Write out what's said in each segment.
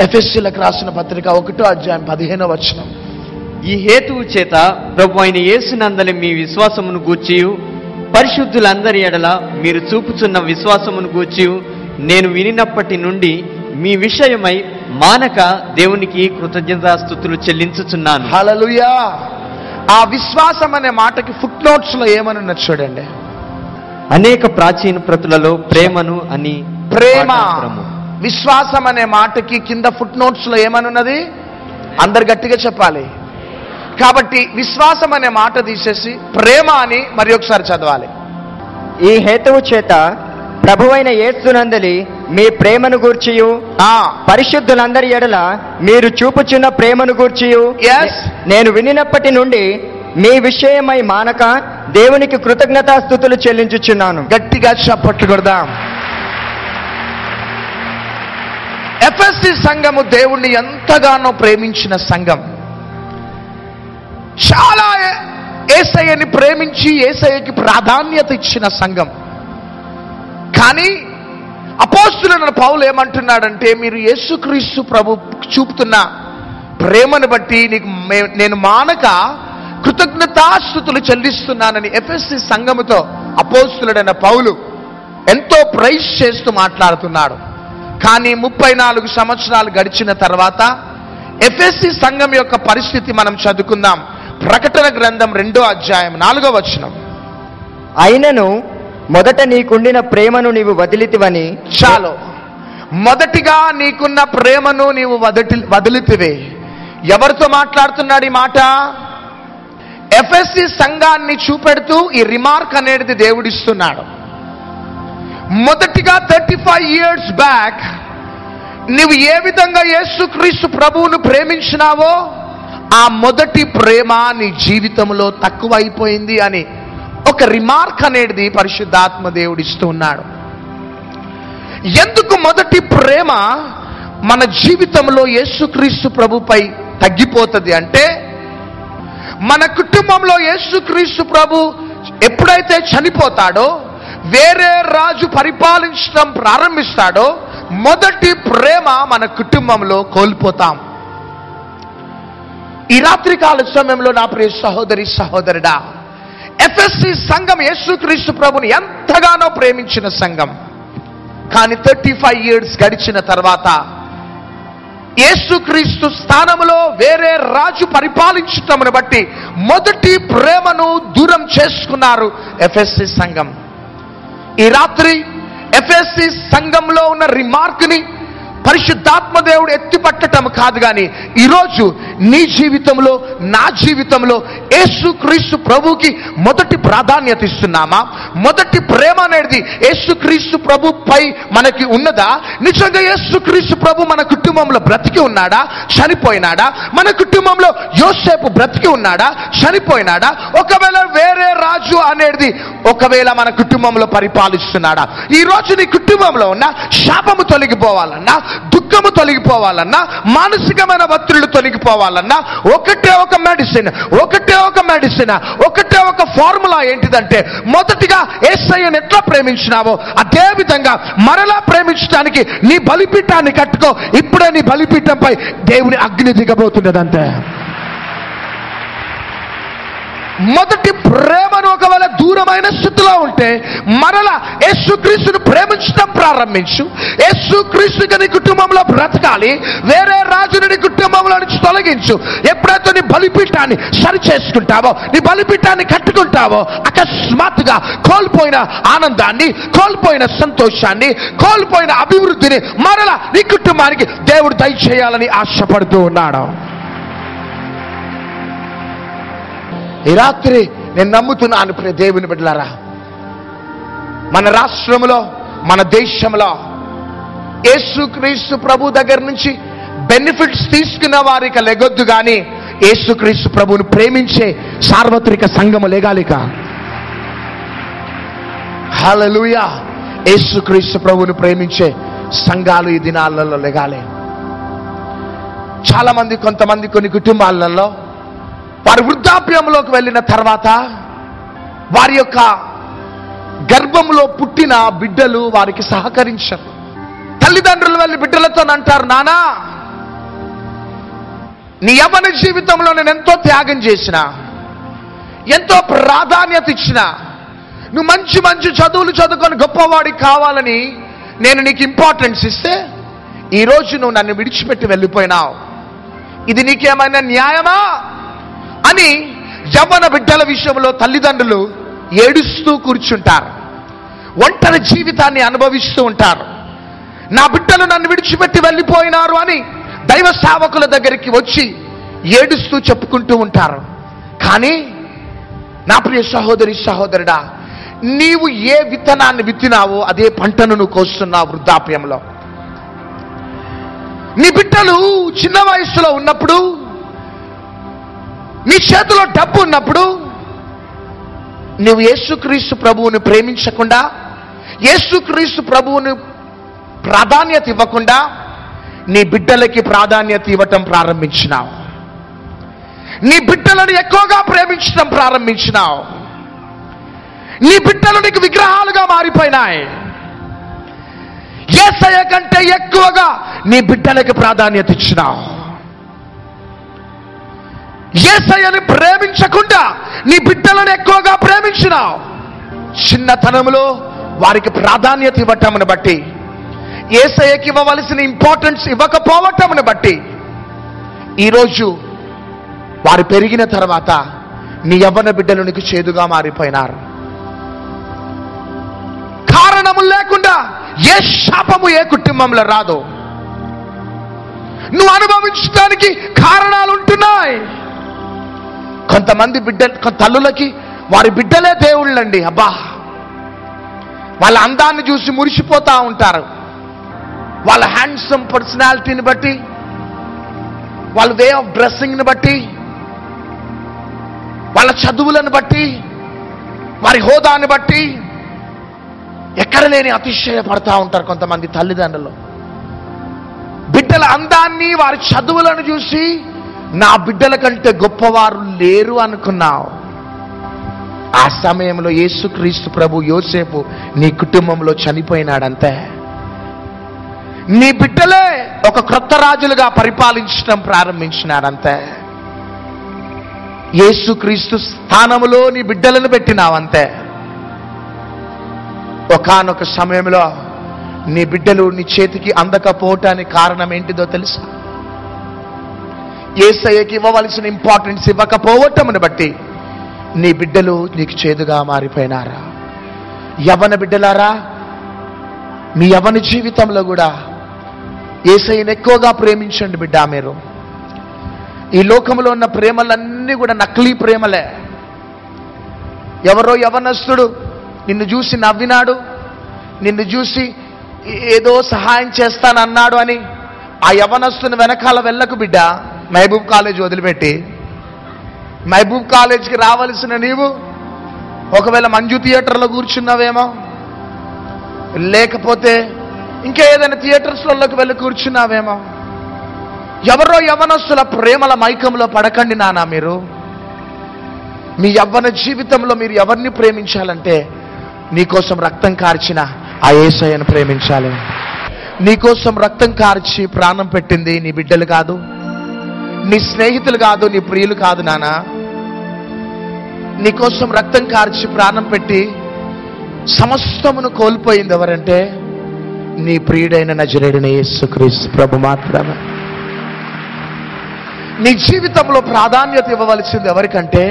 ఎఫెసీయులకు రాసిన పత్రిక 1వ అధ్యాయం 15వ వచనం. ఈ హేతువు చేత ప్రభు అయిన యేసునందలి మీ విశ్వాసమును గూర్చియు పరిశుద్ధులందరి ఎడల మీరు చూపుచున్న విశ్వాసమును గూర్చియు నేను వినినప్పటి నుండి మీ విషయమై మానక దేవునికి కృతజ్ఞతాస్తుతులు చెల్లించుచున్నాను. హల్లెలూయా. ఆ విశ్వాసం అనే మాటకి ఫుట్ నోట్స్ లో ఏమనున్నది చూడండి. అనేక ప్రాచీన ప్రతులలో ప్రేమను అని ప్రేమ. విశ్వాసం అనే మాటకి కింద ఫుట్ నోట్స్ లో ఏమనున్నది? అందరు గట్టిగా చెప్పాలి. కాబట్టి విశ్వాసం అనే మాట తీసేసి ప్రేమ అని మరి ఒకసారి చదవాలి. ఈ హేతువు చేత ప్రభువైన యేసునందలి మీ ప్రేమను గూర్చియు పరిశుద్ధులందరి ఎడల మీరు చూపుచున్న ప్రేమను గూర్చియు నేను వినినప్పటి నుండి మీ విషయమై మానక దేవునికి కృతజ్ఞతాస్తుతులు చెల్లించుచున్నాను. గట్టిగా చప్పట్లు కొడదాం. ఎఫెసీ సంఘము దేవుణ్ణి ఎంతగానో ప్రేమించిన సంఘం. చాలా యేసయ్యని ప్రేమించి యేసయ్యకి ప్రాధాన్యత ఇచ్చిన సంఘం. కానీ అపోస్తలుడైన పౌలు ఏమంటున్నాడంటే, మీరు యేసుక్రీస్తు ప్రభు చూపుతున్న ప్రేమను బట్టి నేను మానక కృతజ్ఞతాస్తుతులు చెల్లిస్తున్నానని ఎఫెసీ సంఘముతో అపోస్తలుడైన పౌలు ఎంతో ప్రైజ్ చేస్తూ మాట్లాడుతున్నాడు. కానీ 34 సంవత్సరాలు గడిచిన తర్వాత ఎఫెసీ సంఘం యొక్క పరిస్థితి మనం చదువుకుందాం. ప్రకటన గ్రంథం 2వ అధ్యాయం 4వ వచనం. అయినను మొదట నీకుండిన ప్రేమను నీవు వదిలితివని. చాలు. మొదటిగా నీకున్న ప్రేమను నీవు వదిలితివే. ఎవరితో మాట్లాడుతున్నాడు ఈ మాట? ఎఫెసీ సంఘాన్ని చూపెడుతూ ఈ రిమార్క్ అనేది దేవుడిస్తున్నాడు. మొదటిగా 35 years బ్యాక్ నీవు ఏ విధంగా యేసుక్రీస్తు ప్రభువును ప్రేమించినావో ఆ మొదటి ప్రేమ నీ జీవితంలో తక్కువైపోయింది అని ఒక రిమార్క్ అనేది పరిశుద్ధాత్మ దేవుడిస్తూ ఉన్నాడు. ఎందుకు మొదటి ప్రేమ మన జీవితంలో యేసుక్రీస్తు ప్రభుపై తగ్గిపోతుంది అంటే, మన కుటుంబంలో యేసుక్రీస్తు ప్రభు ఎప్పుడైతే చనిపోతాడో, వేరే రాజు పరిపాలించడం ప్రారంభిస్తాడో మొదటి ప్రేమ మన కుటుంబంలో కోల్పోతాం. ఈ రాత్రి కాల సమయంలో నా ప్రియ సహోదరి సహోదరుడా, ఎఫెసీ సంఘం యేసుక్రీస్తు ప్రభుని ఎంతగానో ప్రేమించిన సంఘం. కానీ 35 years గడిచిన తర్వాత యేసుక్రీస్తు స్థానంలో వేరే రాజు పరిపాలించటమును బట్టి మొదటి ప్రేమను దూరం చేసుకున్నారు ఎఫెసీ సంఘం. ఈ రాత్రి ఎఫెసీ సంఘంలో ఉన్న రిమార్క్ ని పరిశుద్ధాత్మ దేవుడు ఎత్తిపట్టడం కాదు, కానీ ఈరోజు నీ జీవితంలో నా జీవితంలో యేసుక్రీస్తు ప్రభుకి మొదటి ప్రాధాన్యత ఇస్తున్నామా? మొదటి ప్రేమ అనేది యేసుక్రీస్తు ప్రభుపై మనకి ఉన్నదా? నిజంగా యేసుక్రీస్తు ప్రభు మన కుటుంబంలో బ్రతికి ఉన్నాడా, చనిపోయినాడా? మన కుటుంబంలో యోసేపు బ్రతికి ఉన్నాడా, చనిపోయినాడా? ఒకవేళ వేరే రాజు అనేది ఒకవేళ మన కుటుంబంలో పరిపాలిస్తున్నాడా? ఈ రోజు నీ కుటుంబంలో ఉన్న శాపము తొలగిపోవాలన్నా, దుఃఖము తొలగిపోవాలన్నా, మానసికమైన ఒత్తిళ్లు తొలగిపోవాలన్నా ఒకటే ఒక మెడిసిన్, ఒకటే ఒక ఫార్ములా ఏంటిదంటే, మొదటిగా యేసయ్యను ఎట్లా ప్రేమించినావో అదే విధంగా మరలా ప్రేమించడానికి నీ బలిపీఠాన్ని కట్టుకో. ఇప్పుడే నీ బలిపీఠంపై దేవుని అగ్ని దిగబోతున్నదంటే. మొదటి ప్రేమను ఒకవేళ దూరమైన స్థితిలో ఉంటే మరలా యేసుక్రీస్తును ప్రేమించడం ప్రారంభించు. యేసుక్రీస్తుగా నీ కుటుంబంలో బ్రతకాలి, వేరే రాజుని నీ కుటుంబంలో నుంచి తొలగించు. ఎప్పుడైతే నీ బలిపీఠాన్ని సరి చేసుకుంటావో, నీ బలిపీఠాన్ని కట్టుకుంటావో, అకస్మాత్తుగా కోల్పోయిన ఆనందాన్ని, కోల్పోయిన సంతోషాన్ని, కోల్పోయిన అభివృద్ధిని మరలా నీ కుటుంబానికి దేవుడు దయచేయాలని ఆశపడుతూ ఉన్నాడు. ఈ రాత్రి నేను నమ్ముతున్నాను ప్రియ దేవుని బిడ్డలారా, మన రాష్ట్రంలో, మన దేశంలో యేసుక్రీస్తు ప్రభు దగ్గర నుంచి బెనిఫిట్స్ తీసుకున్న వారిక లెగొద్దు, కానీ యేసుక్రీస్తు ప్రభువును ప్రేమించే సార్వత్రిక సంఘము లేగాలిక. హల్లెలూయా. యేసుక్రీస్తు ప్రభువును ప్రేమించే సంఘాలు ఈ దినాలలో లేగాలి. చాలా మంది, కొంతమంది కొన్ని కుటుంబాలలో వారి వృద్ధాప్యంలోకి వెళ్ళిన తర్వాత వారి యొక్క గర్భంలో పుట్టిన బిడ్డలు వారికి సహకరించరు. తల్లిదండ్రులు వెళ్ళి బిడ్డలతో అంటారు, నానా నీ యవ్వన జీవితంలో నేను ఎంతో త్యాగం చేసిన, ఎంతో ప్రాధాన్యత ఇచ్చిన, నువ్వు మంచి మంచి చదువులు చదువుకొని గొప్పవాడి కావాలని నేను నీకు ఇంపార్టెన్స్ ఇస్తే ఈరోజు నువ్వు నన్ను విడిచిపెట్టి వెళ్ళిపోయినావు. ఇది నీకేమైనా న్యాయమా అని యవ్వన బిడ్డల విషయంలో తల్లిదండ్రులు ఏడుస్తూ కూర్చుంటారు, ఒంటరి జీవితాన్ని అనుభవిస్తూ ఉంటారు. నా బిడ్డలు నన్ను విడిచిపెట్టి వెళ్ళిపోయినారు అని దైవ సేవకుల దగ్గరికి వచ్చి ఏడుస్తూ చెప్పుకుంటూ ఉంటారు. కానీ నా ప్రియ సహోదరి సహోదరుడా, నీవు ఏ విత్తనాన్ని విత్తినావో అదే పంటను నువ్వు కోస్తున్నావు వృద్ధాప్యంలో. నీ బిడ్డలు చిన్న వయస్సులో ఉన్నప్పుడు, నీ చేతిలో డబ్బు ఉన్నప్పుడు నువ్వు యేసుక్రీస్తు ప్రభువుని ప్రేమించకుండా, యేసుక్రీస్తు ప్రభువుని ప్రాధాన్యత ఇవ్వకుండా నీ బిడ్డలకి ప్రాధాన్యత ఇవ్వటం ప్రారంభించినావు. నీ బిడ్డలను ఎక్కువగా ప్రేమించడం ప్రారంభించినావు. నీ బిడ్డలు నీకు విగ్రహాలుగా మారిపోయినాయి. యేసయ్య కంటే ఎక్కువగా నీ బిడ్డలకి ప్రాధాన్యత ఇచ్చినావు. యేసయ్యని ప్రేమించకుండా నీ బిడ్డలను ఎక్కువగా ప్రేమించినావు. చిన్నతనంలో వారికి ప్రాధాన్యత ఇవ్వటమును బట్టి, యేసయ్యకి ఇవ్వవలసిన ఇంపార్టెన్స్ ఇవ్వకపోవటమును బట్టి ఈరోజు వారు పెరిగిన తర్వాత నీ యవ్వన బిడ్డలు నీకు చేదుగా మారిపోయినారు. కారణము లేకుండా ఏ శాపము ఏ కుటుంబంలో రాదు. నువ్వు అనుభవించడానికి కారణాలు ఉంటున్నాయి. కొంతమంది తల్లులకి వారి బిడ్డలే దేవుళ్ళండి. అబ్బా, వాళ్ళ అందాన్ని చూసి మురిసిపోతా ఉంటారు. వాళ్ళ హ్యాండ్సమ్ పర్సనాలిటీని బట్టి, వాళ్ళ వే ఆఫ్ డ్రెస్సింగ్ని బట్టి, వాళ్ళ చదువులను బట్టి, వారి హోదాని బట్టి ఎక్కడ లేని అతిశయపడతా ఉంటారు కొంతమంది తల్లిదండ్రులు. బిడ్డల అందాన్ని, వారి చదువులను చూసి నా బిడ్డల కంటే గొప్పవారు లేరు అనుకున్నావు. ఆ సమయంలో యేసుక్రీస్తు ప్రభు యోసేపు నీ కుటుంబంలో చనిపోయినాడంతే. నీ బిడ్డలే ఒక క్రొత్త రాజులుగా పరిపాలించడం ప్రారంభించినాడంతే. యేసుక్రీస్తు స్థానములో నీ బిడ్డలను పెట్టినావంతే. ఒకానొక సమయంలో నీ బిడ్డలు నీ చేతికి అందకపోవటానికి కారణం ఏంటిదో తెలుసా? యేసయ్యకి ఇవ్వవలసిన ఇంపార్టెన్స్ ఇవ్వకపోవటమును బట్టి నీ బిడ్డలు నీకు చేదుగా మారిపోయినారా? యవ్వన బిడ్డలారా, మీ యవ్వన జీవితంలో కూడా యేసయ్యను ఎక్కువగా ప్రేమించండి బిడ్డ. మీరు ఈ లోకంలో ఉన్న ప్రేమలన్నీ కూడా నకిలీ ప్రేమలే. ఎవరో యవ్వనస్తుడు నిన్ను చూసి నవ్వినాడు, నిన్ను చూసి ఏదో సహాయం చేస్తానన్నాడు అని ఆ యవ్వనస్తుని వెనకాల వెళ్ళకు బిడ్డ. మహబూబ్ కాలేజ్ వదిలిపెట్టి మహబూబ్ కాలేజ్కి రావలసిన నీవు ఒకవేళ మంజు థియేటర్లో కూర్చున్నావేమో, లేకపోతే ఇంకా ఏదైనా థియేటర్స్లోకి వెళ్ళి కూర్చున్నావేమో. ఎవరో యవ్వనస్తుల ప్రేమల మైకంలో పడకండి నాన్న. మీరు మీ యవ్వన జీవితంలో మీరు ఎవరిని ప్రేమించాలంటే నీకోసం రక్తం కార్చిన ఆ యేసయ్యను ప్రేమించాలి. నీకోసం రక్తం కార్చి ప్రాణం పెట్టింది నీ బిడ్డలు కాదు, నీ స్నేహితులు కాదు, నీ ప్రియులు కాదు నాన్న. నీకోసం రక్తం కార్చి ప్రాణం పెట్టి సమస్తమును కోల్పోయింది ఎవరంటే నీ ప్రియుడైన నజరేయుడైన యేసుక్రీస్తు ప్రభు మాత్రమే. నీ జీవితంలో ప్రాధాన్యత ఇవ్వవలసింది ఎవరికంటే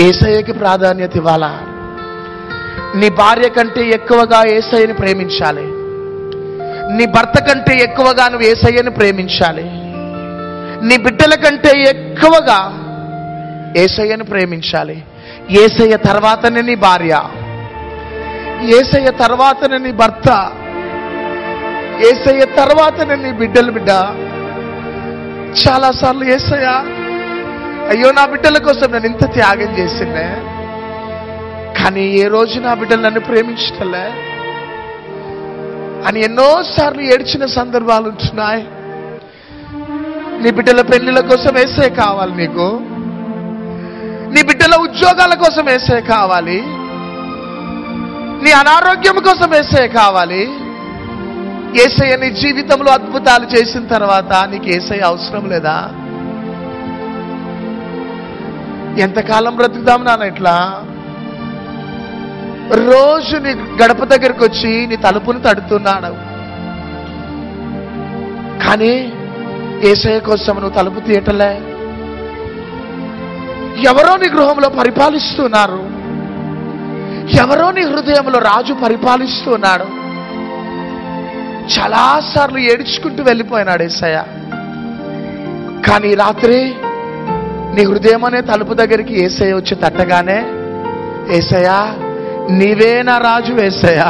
యేసయ్యకి ప్రాధాన్యత ఇవ్వాలా. నీ భార్య కంటే ఎక్కువగా యేసయ్యని ప్రేమించాలి. నీ భర్త కంటే ఎక్కువగా నువ్వు యేసయ్యని ప్రేమించాలి. నీ బిడ్డల కంటే ఎక్కువగా యేసయ్యని ప్రేమించాలి. యేసయ్య తర్వాతనే నీ భార్య, యేసయ్య తర్వాతనే నీ భర్త, యేసయ్య తర్వాతనే నీ బిడ్డలు. బిడ్డ, చాలాసార్లు యేసయ్య, అయ్యో నా బిడ్డల కోసం నేను ఇంత త్యాగం చేసిందే, కానీ ఏ రోజు నా బిడ్డలు నన్ను ప్రేమించటలే అని ఎన్నోసార్లు ఏడ్చిన సందర్భాలు ఉంటున్నాయి. నీ బిడ్డల పెళ్లిళ్ళ కోసం యేసయ్య కావాలి నీకు. నీ బిడ్డల ఉద్యోగాల కోసం యేసయ్య కావాలి. నీ అనారోగ్యం కోసం యేసయ్య కావాలి. యేసయ్య నీ జీవితంలో అద్భుతాలు చేసిన తర్వాత నీకు యేసయ్య అవసరం లేదా? ఎంతకాలం బ్రతుకుదాం నాన్న ఇట్లా? రోజు నీ గడప దగ్గరికి వచ్చి నీ తలుపును తడుతున్నాడు, కానీ యేసయ్య కోసం నువ్వు తలుపు తీయటలే. ఎవరో నీ గృహంలో పరిపాలిస్తున్నారు, ఎవరో నీ హృదయంలో రాజు పరిపాలిస్తున్నాడు. చాలాసార్లు ఏడ్చుకుంటూ వెళ్ళిపోయినాడు యేసయ్య, కానీ రాత్రి నీ హృదయం అనే తలుపు దగ్గరికి యేసయ్య వచ్చి తట్టగానే, యేసయ్య నీవే నా రాజు యేసయ్య,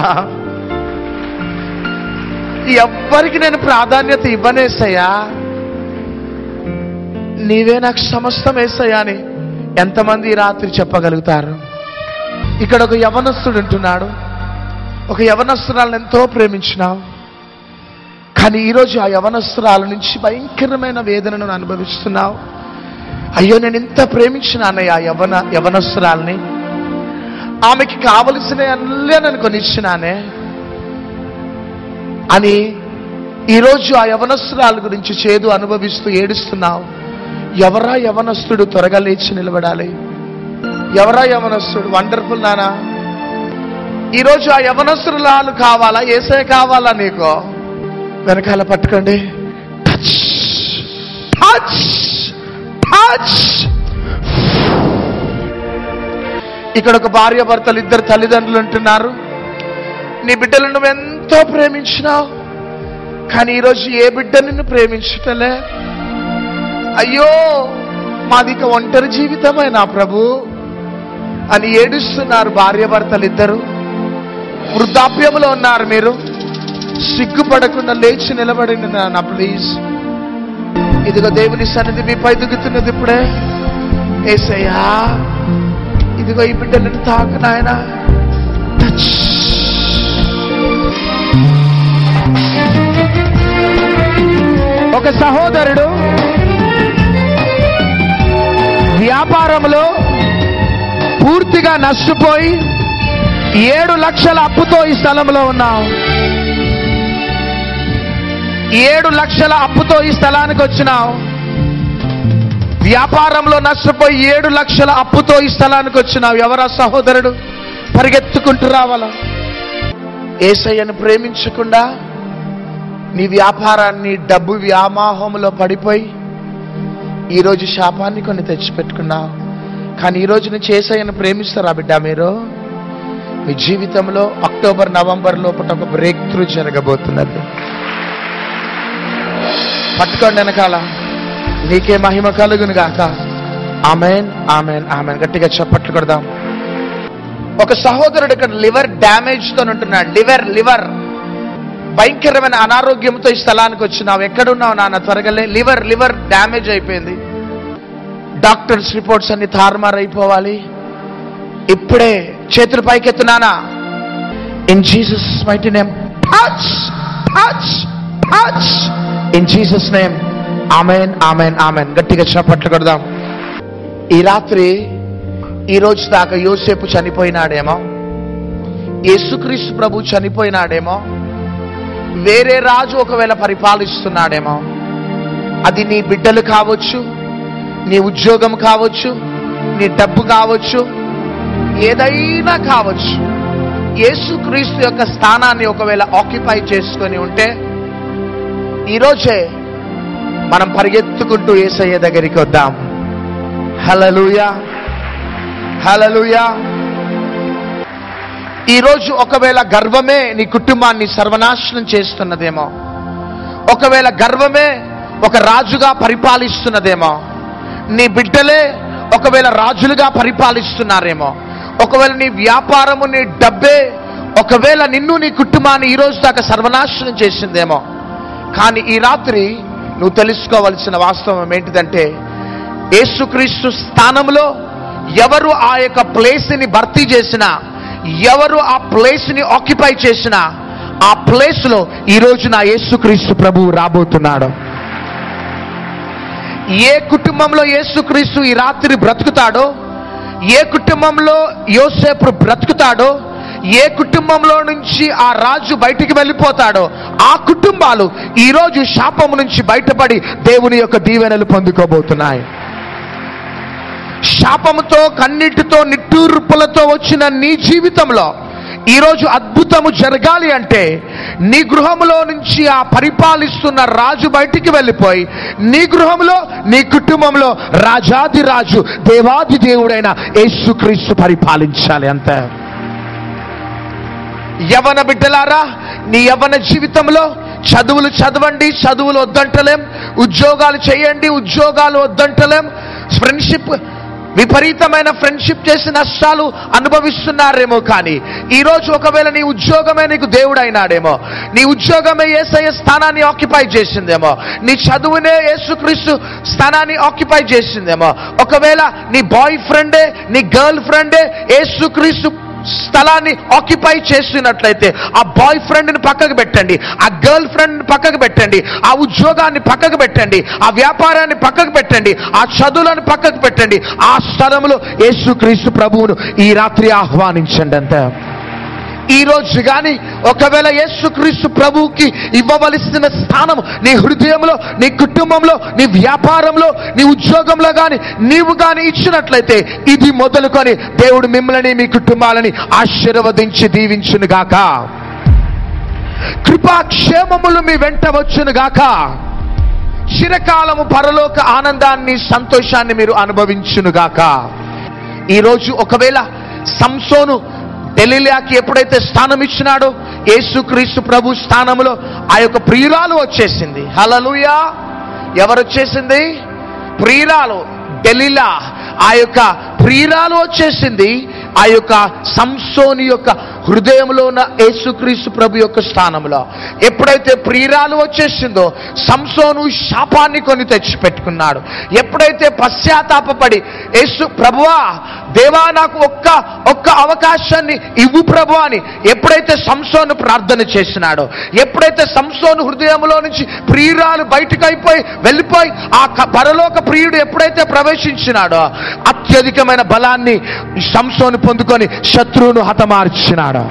ఎవ్వరికి నేను ప్రాధాన్యత ఇవ్వనేసయ్యా, నీవే నాకు సమస్తం యేసయ్యా అని ఎంతమంది రాత్రి చెప్పగలుగుతారు? ఇక్కడ ఒక యవనస్తుడు ఉంటున్నాడు, ఒక యవనస్తురాలను ఎంతో ప్రేమించినావు, కానీ ఈరోజు ఆ యవనస్తురాల నుంచి భయంకరమైన వేదనను అనుభవిస్తున్నావు. అయ్యో, నేను ఇంత ప్రేమించినానయ్యా యవనస్తురాలని, ఆమెకి కావలసిన అన్నీ నేను కొనిచ్చినానే అని ఈరోజు ఆ యవనస్తురాల గురించి చేదు అనుభవిస్తూ ఏడుస్తున్నావు. ఎవరా యవనస్తుడు త్వరగా లేచి నిలబడాలి? ఎవరా యవనస్తుడు? వండర్ఫుల్ నానా, ఈరోజు ఆ యవనస్తురాలు కావాలా, యేసయ్య కావాలా నీకు? వెనకాల పట్టుకోండి. Touch touch touch. ఇక్కడ ఒక భార్య భర్తలు, ఇద్దరు తల్లిదండ్రులు ఉంటున్నారు. నీ బిడ్డలను నువ్వు ఎంతో ప్రేమించినావు, కానీ ఈరోజు ఏ బిడ్డ నిన్ను ప్రేమించటలే. అయ్యో, మాది ఇక ఒంటరి జీవితమే నా ప్రభు అని ఏడుస్తున్నారు భార్య భర్తలు ఇద్దరు. వృద్ధాప్యంలో ఉన్నారు. మీరు సిగ్గుపడకుండా లేచి నిలబడింది నా ప్లీజ్. ఇదిగో దేవుని సన్నిధి మీపై దిగుతున్నది ఇప్పుడే. యేసయ్యా, ఇదిగో ఈ బిడ్డలను తాకు నాయనా. టచ్. ఒక సహోదరుడు వ్యాపారంలో పూర్తిగా నష్టపోయి 7 లక్షల అప్పుతో ఈ స్థలంలో ఉన్నాం. 7 లక్షల అప్పుతో ఈ స్థలానికి వచ్చినావు. వ్యాపారంలో నష్టపోయి 7 లక్షల అప్పుతో ఈ స్థలానికి వచ్చినావు. ఎవరా సహోదరుడు? పరిగెత్తుకుంటూ రావాలా? యేసయ్యను ప్రేమించకుండా నీ వ్యాపారాన్ని డబ్బు వ్యామోహంలో పడిపోయి ఈరోజు శాపాన్ని కొన్ని తెచ్చిపెట్టుకున్నావు. కానీ ఈరోజు నుంచి యేసయ్యను ప్రేమిస్తారా బిడ్డ? మీరు మీ జీవితంలో అక్టోబర్ నవంబర్ లోపల ఒక బ్రేక్ త్రూ జరగబోతున్నది. పట్టుకోండి వెనకాల. నీకే మహిమ కలుగును గాక. Amen amen amen. గట్టిగా చప్పట్లు కొడదాం. ఒక సహోదరుడు ఇక్కడ లివర్ డ్యామేజ్ తో ఉంటున్నాడు. లివర్ భయంకరమైన అనారోగ్యంతో ఈ స్థలానికి వచ్చినావు. ఎక్కడున్నావు నాన్న? త్వరగా లివర్ డ్యామేజ్ అయిపోయింది. డాక్టర్స్ రిపోర్ట్స్ అన్ని తారుమారైపోవాలి. ఇప్పుడే చేతులు పైకెత్తున్నానా? In Jesus mighty name. Touch touch touch. In Jesus name. Amen amen amen. గట్టిగా చప్పట్లు కొడదాం. ఈ రాత్రి, ఈ రోజు దాకా యోసేపు చనిపోయినాడేమో, యేసుక్రీస్తు ప్రభు చనిపోయినాడేమో, వేరే రాజు ఒకవేళ పరిపాలిస్తున్నాడేమో. అది నీ బిడ్డలు కావచ్చు, నీ ఉద్యోగం కావచ్చు, నీ డబ్బు కావచ్చు, ఏదైనా కావచ్చు. యేసుక్రీస్తు యొక్క స్థానాన్ని ఒకవేళ ఆక్యుపై చేసుకొని ఉంటే ఈరోజే మనం పరిగెత్తుకుంటూ యేసయ్య దగ్గరికి వద్దాం. హల్లెలూయా హల్లెలూయా. ఈరోజు ఒకవేళ గర్వమే నీ కుటుంబాన్ని సర్వనాశనం చేస్తున్నదేమో, ఒకవేళ గర్వమే ఒక రాజుగా పరిపాలిస్తున్నదేమో, నీ బిడ్డలే ఒకవేళ రాజులుగా పరిపాలిస్తున్నారేమో, ఒకవేళ నీ వ్యాపారము, నీ డబ్బే ఒకవేళ నిన్ను, నీ కుటుంబాన్ని ఈరోజు దాకా సర్వనాశనం చేసిందేమో. కానీ ఈ రాత్రి నువ్వు తెలుసుకోవాల్సిన వాస్తవం ఏంటిదంటే, యేసుక్రీస్తు స్థానంలో ఎవరు ఆ యొక్క ప్లేస్ని భర్తీ చేసినా, ఎవరు ఆ ప్లేస్ని ఆక్యుపై చేసినా, ఆ ప్లేస్లో ఈరోజు నా యేసుక్రీస్తు ప్రభువు రాబోతున్నాడు. ఏ కుటుంబంలో యేసుక్రీస్తు ఈ రాత్రి బ్రతుకుతాడో, ఏ కుటుంబంలో యోసేపు బ్రతుకుతాడో, ఏ కుటుంబంలో నుంచి ఆ రాజు బయటికి వెళ్ళిపోతాడో, ఆ కుటుంబాలు ఈరోజు శాపము నుంచి బయటపడి దేవుని యొక్క దీవెనలు పొందుకోబోతున్నాయి. శాపముతో, కన్నీటితో, నిట్టూర్పులతో వచ్చిన నీ జీవితంలో ఈరోజు అద్భుతము జరగాలి అంటే నీ గృహంలో నుంచి ఆ పరిపాలిస్తున్న రాజు బయటికి వెళ్ళిపోయి నీ గృహంలో, నీ కుటుంబంలో రాజాది రాజు, దేవాది దేవుడైన యేసుక్రీస్తు పరిపాలించాలి అంతే. యవన బిడ్డలారా, నీ యవన జీవితంలో చదువులు చదవండి, చదువులు వద్దంటలేం. ఉద్యోగాలు చేయండి, ఉద్యోగాలు వద్దంటలేం. ఫ్రెండ్షిప్, విపరీతమైన ఫ్రెండ్షిప్ చేసి నష్టాలు అనుభవిస్తున్నారేమో. కానీ ఈరోజు ఒకవేళ నీ ఉద్యోగమే నీకు దేవుడు అయినాడేమో, నీ ఉద్యోగమే యేసయ్య స్థానాన్ని ఆక్యుపై చేసిందేమో, నీ చదువునే యేసుక్రీస్తు స్థానాన్ని ఆక్యుపై చేసిందేమో. ఒకవేళ నీ బాయ్ ఫ్రెండే, నీ గర్ల్ ఫ్రెండే యేసుక్రీస్తు స్థలాన్ని ఆక్యుపై చేస్తున్నట్లయితే ఆ బాయ్ ఫ్రెండ్ని పక్కకు పెట్టండి, ఆ గర్ల్ ఫ్రెండ్ని పక్కకు పెట్టండి, ఆ ఉద్యోగాన్ని పక్కకు పెట్టండి, ఆ వ్యాపారాన్ని పక్కకు పెట్టండి, ఆ చదువులను పక్కకు పెట్టండి. ఆ స్థలంలో యేసుక్రీస్తు ప్రభువును ఈ రాత్రి ఆహ్వానించండి అంతే. ఈ రోజు కానీ ఒకవేళ యేసుక్రీస్తు ప్రభువుకి ఇవ్వవలసిన స్థానం నీ హృదయంలో, నీ కుటుంబంలో, నీ వ్యాపారంలో, నీ ఉద్యోగంలో కానీ నీవు కానీ ఇచ్చినట్లయితే ఇది మొదలుకొని దేవుడు మిమ్మల్ని, మీ కుటుంబాలని ఆశీర్వదించి దీవించునుగాక. కృపాక్షేమములు మీ వెంట వచ్చునుగాక. చిరకాలము పరలోక ఆనందాన్ని, సంతోషాన్ని మీరు అనుభవించునుగాక. ఈరోజు ఒకవేళ సంసోను దెలీలాకి ఎప్పుడైతే స్థానం ఇచ్చినాడో యేసుక్రీస్తు ప్రభు స్థానంలో ఆ యొక్క ప్రియురాలు వచ్చేసింది. హల్లెలూయా. ఎవరు వచ్చేసింది? ప్రియురాలు దెలీలా. ఆ యొక్క ప్రియురాలు వచ్చేసింది ఆ యొక్క సంసోని యొక్క హృదయంలో ఉన్న యేసుక్రీస్తు ప్రభు యొక్క స్థానంలో. ఎప్పుడైతే ప్రియురాలు వచ్చేసిందో సంసోను శాపాన్ని కొని తెచ్చిపెట్టుకున్నాడు. ఎప్పుడైతే పశ్చాత్తాపపడి యేసు ప్రభువా, దేవా నాకు ఒక్క అవకాశాన్ని ఇవ్వు ప్రభు అని ఎప్పుడైతే సంసోను ప్రార్థన చేసినాడో, ఎప్పుడైతే సంసోను హృదయంలో నుంచి ప్రియురాలు బయటకు వెళ్ళిపోయి ఆ పరలోక ప్రియుడు ఎప్పుడైతే ప్రవేశించినాడో అత్యధికమైన బలాన్ని సంసోను పొందుకొని శత్రువును హతమార్చినాడు.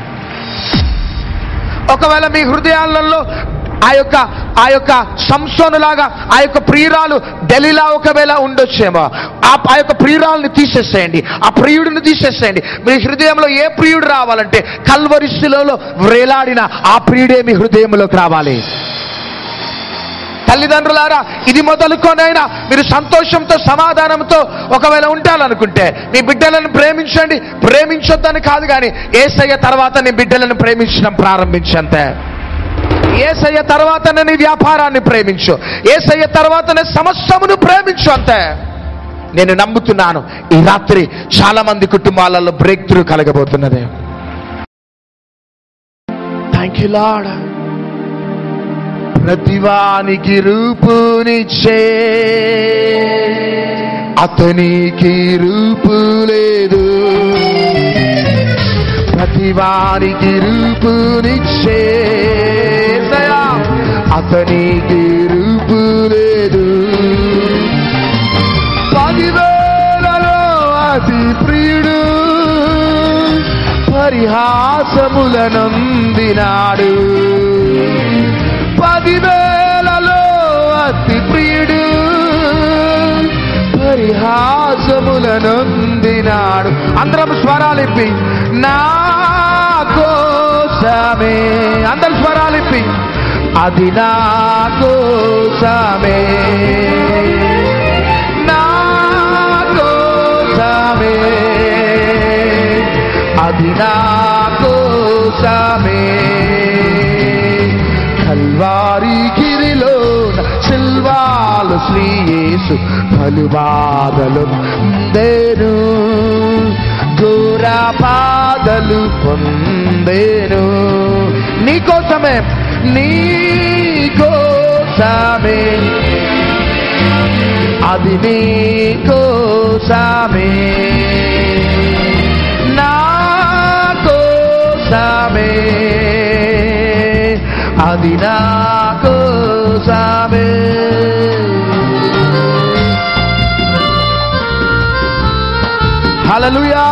ఒకవేళ మీ హృదయాలలో ఆ యొక్క సంసోను లాగా ఆ యొక్క ప్రియురాలు దెలీలా ఒకవేళ ఉండొచ్చేమో, ఆ యొక్క ప్రియురాలని తీసేసేయండి, ఆ ప్రియుడిని తీసేసేయండి. మీ హృదయంలో ఏ ప్రియుడు రావాలంటే కల్వరి శిలువలో వ్రేలాడిన ఆ ప్రియుడే మీ హృదయంలోకి రావాలి. తల్లిదండ్రులారా, ఇది మొదలుకొనైనా మీరు సంతోషంతో, సమాధానంతో ఒకవేళ ఉండాలనుకుంటే మీ బిడ్డలను ప్రేమించండి. ప్రేమించొద్దని కాదు, కానీ యేసయ్య తర్వాత నీ బిడ్డలను ప్రేమించడం ప్రారంభించంతే. యేసయ్య తర్వాతనే నీ వ్యాపారాన్ని ప్రేమించు, యేసయ్య తర్వాతనే సమస్తమును ప్రేమించు అంతే. నేను నమ్ముతున్నాను ఈ రాత్రి చాలా మంది కుటుంబాలలో బ్రేక్ త్రూ కలగబోతున్నది. Thank you Lord. ప్రతివానికి రూపునిచ్చే అతనికి రూపు లేదు, ప్రతివానికి రూపునిచ్చే అతనికి రూపు లేదు. 10,000లో అతి ప్రియుడు పరిహాసములనందినాడు. 10,000లో అతి ప్రియుడు పరిహాసములనందినాడు. అందరం స్వరాలిప్పి నా కోసమే, అందరం స్వరాలిప్పి అది నా కోసమే, నా కోసమే, అది నా కోసమే. కల్వారి గిరిలో సిల్వాలు శ్రీ యేసు పలుబాధలు పొందెను, ఘోర బాధలు పొందెను. నీకోసమే, నీకోసమే, అది నీకోసమే, నా కోసమే, అది నా కోసమే. హల్లెలూయా.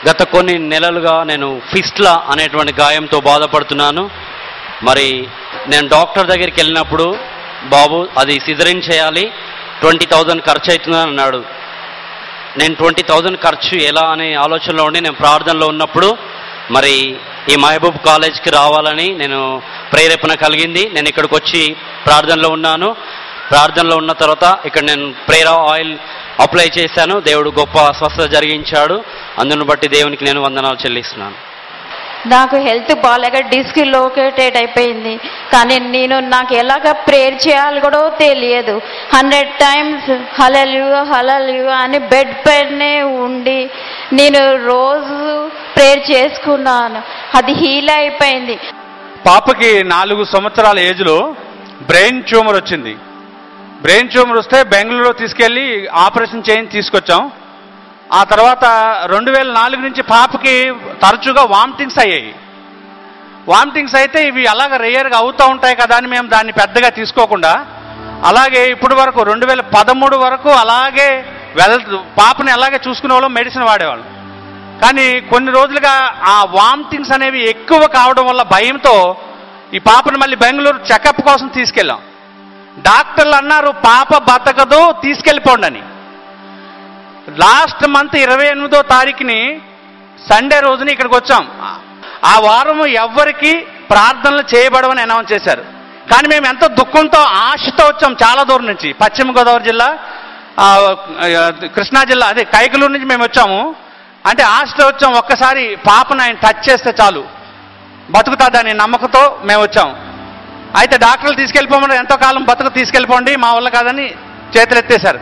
గత కొన్ని నెలలుగా నేను ఫిస్ట్లా అనేటువంటి గాయంతో బాధపడుతున్నాను. మరి నేను డాక్టర్ దగ్గరికి వెళ్ళినప్పుడు, బాబు అది సిజరిన్ చేయాలి, 20,000 ఖర్చు అవుతుందని అన్నాడు. నేను 20,000 ఖర్చు ఎలా అనే ఆలోచనలో ఉండి నేను ప్రార్థనలో ఉన్నప్పుడు మరి ఈ మహబూబ్ కాలేజ్కి రావాలని నేను ప్రేరేపణ కలిగింది. నేను ఇక్కడికి వచ్చి ప్రార్థనలో ఉన్నాను. ప్రార్థనలో ఉన్న తర్వాత ఇక్కడ నేను ప్రేయర్ ఆయిల్ అప్లై చేశాను. దేవుడు గొప్ప స్వస్థత జరిగించాడు. అందును బట్టి దేవునికి నేను వందనాలు చెల్లిస్తున్నాను. నాకు హెల్త్ బాగాలేక డిస్క్ లోకేటెడ్ అయిపోయింది. కానీ నాకు ఎలాగ ప్రేయర్ చేయాలి కూడా తెలియదు. 100 times హల్లెలూయా హల్లెలూయా అని బెడ్ పైనే ఉండి నేను రోజు ప్రేయర్ చేసుకున్నాను. అది హీల్ అయిపోయింది. పాపకి 4 సంవత్సరాల ఏజ్లో బ్రెయిన్ ట్యూమర్ వచ్చింది. బ్రెయిన్ ట్యూమర్ వస్తే బెంగళూరులో తీసుకెళ్ళి ఆపరేషన్ చేయించి తీసుకొచ్చాం. ఆ తర్వాత 2004 నుంచి పాపకి తరచుగా వామిటింగ్స్ అయ్యాయి. వామిటింగ్స్ అయితే ఇవి అలాగ రేయర్గా అవుతూ ఉంటాయి కదా అని మేము దాన్ని పెద్దగా తీసుకోకుండా అలాగే ఇప్పటి వరకు 2013 వరకు అలాగే పాపని అలాగే చూసుకునే వాళ్ళం, మెడిసిన్ వాడేవాళ్ళం. కానీ కొన్ని రోజులుగా ఆ వామిటింగ్స్ అనేవి ఎక్కువ కావడం వల్ల భయంతో ఈ పాపను మళ్ళీ బెంగళూరు చెకప్ కోసం తీసుకెళ్ళాం. డాక్టర్లు అన్నారు పాప బతకదు, తీసుకెళ్ళిపోండి అని. లాస్ట్ మంత్ 28వ తారీఖుని సండే రోజుని ఇక్కడికి వచ్చాం. ఆ వారం ఎవ్వరికి ప్రార్థనలు చేయబడవని అనౌన్స్ చేశారు. కానీ మేము ఎంతో దుఃఖంతో ఆశతో వచ్చాం చాలా దూరం నుంచి, పశ్చిమ గోదావరి జిల్లా, కృష్ణా జిల్లా, అదే కైకలూరు నుంచి మేము వచ్చాము. అంటే ఆశతో వచ్చాం, ఒక్కసారి పాపను ఆయన టచ్ చేస్తే చాలు బతుకుతాదనే నమ్మకంతో మేము వచ్చాం. అయితే డాక్టర్లు తీసుకెళ్ళిపోమని, ఎంతో కాలం బతుకు తీసుకెళ్ళిపోండి మా వల్ల కాదని చేతులు ఎత్తేశారు.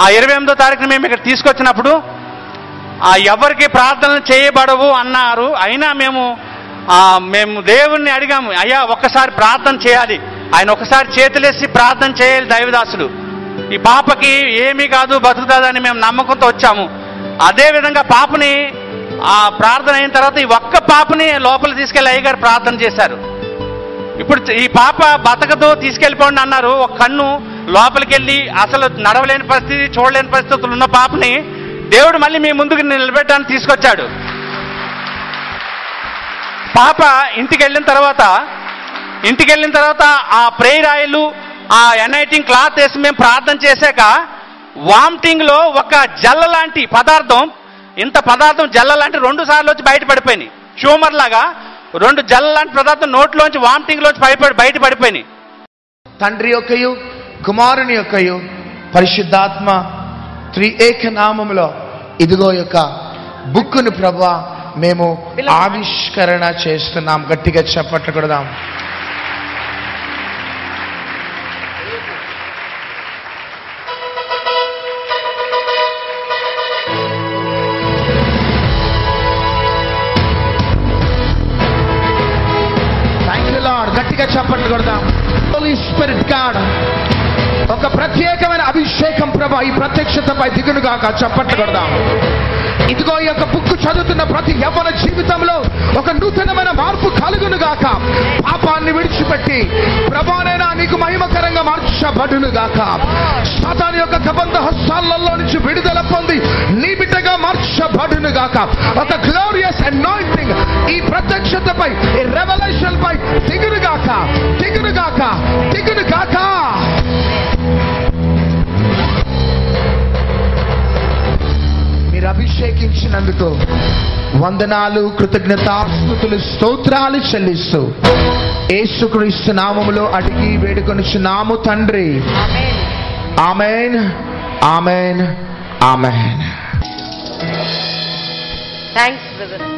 ఆ 28వ తారీఖున మేము ఇక్కడ తీసుకొచ్చినప్పుడు ఎవరికి ప్రార్థనలు చేయబడవు అన్నారు. అయినా మేము దేవుణ్ణి అడిగాము, అయ్యా ఒక్కసారి ప్రార్థన చేయాలి, ఆయన ఒకసారి చేతులేసి ప్రార్థన చేయాలి దైవదాసుడు, ఈ పాపకి ఏమీ కాదు బతుకుతుందని మేము నమ్మకంతో వచ్చాము. అదేవిధంగా పాపని ఆ ప్రార్థన అయిన తర్వాత ఈ ఒక్క పాపని లోపల తీసుకెళ్ళి అయ్యగారు ప్రార్థన చేశారు. ఇప్పుడు ఈ పాప బతకదు తీసుకెళ్ళిపోండి అన్నారు. ఒక కన్ను లోపలికి వెళ్ళి అసలు నడవలేని పరిస్థితి, చూడలేని పరిస్థితులు ఉన్న పాపని దేవుడు మళ్ళీ మీ ముందుకు నిలబెట్టడానికి తీసుకొచ్చాడు. పాప ఇంటికి వెళ్ళిన తర్వాత ఆ ప్రేయర్ ఆయిల్, ఆ ఎనైటింగ్ క్లాత్ వేసి మేము ప్రార్థన చేశాక వామిటింగ్లో ఒక జల్ల లాంటి పదార్థం, ఇంత పదార్థం జల్ల లాంటి 2 సార్లు వచ్చి బయటపడిపోయినాయి. ట్యూమర్ లాగా 2 జల్ల లాంటి పదార్థం నోట్లోంచి వామిటింగ్లోంచి బయటపడిపోయినాయి. తండ్రి యొక్కయు కుమారుని యొక్కయు పరిశుద్ధాత్మ త్రిఏక నామములో ఇదిగో యొక్క బుక్కును ప్రభువా మేము ఆవిష్కరణ చేస్తున్నాం. గట్టిగా చప్పట్లు కొడదాం. గట్టిగా చప్పట్లు కొడదాం. హోలీ స్పిరిట్ గాడ్, ఒక ప్రత్యేకమైన అభిషేకం ప్రభా ఈ ప్రత్యక్షతపై దిగునుగాక. చప్పట్లు కొడదాం. ఇదిగో ఈ యొక్క బుక్ చదువుతున్న ప్రతి యవ్వన జీవితంలో ఒక నూతనమైన మార్పు కలుగునుగాక. పాపాన్ని విడిచిపెట్టి ప్రభానైనా నీకు మహిమకరంగా మార్చబడునుగాక. సాతాను యొక్క కబంధ హస్తాలలో నుంచి విడుదల పొంది నీ బిడ్డగా మార్చబడునుగాక. ఒక గ్లోరియస్ అనాయింటింగ్ ఈ ప్రత్యక్షతపై, ఈ రెవల్యూషన్ పై దిగునుగాక, దిగునుగాక, దిగునుగాక. మీరు అభిషేకించినందుకు వందనాలు, కృతజ్ఞతాస్తుతులు, స్తోత్రాలు చెల్లిస్తూ యేసుక్రీస్తు నామములో అడిగి వేడుకొనుచున్నాము తండ్రి. Amen, amen, amen. Thanks brother.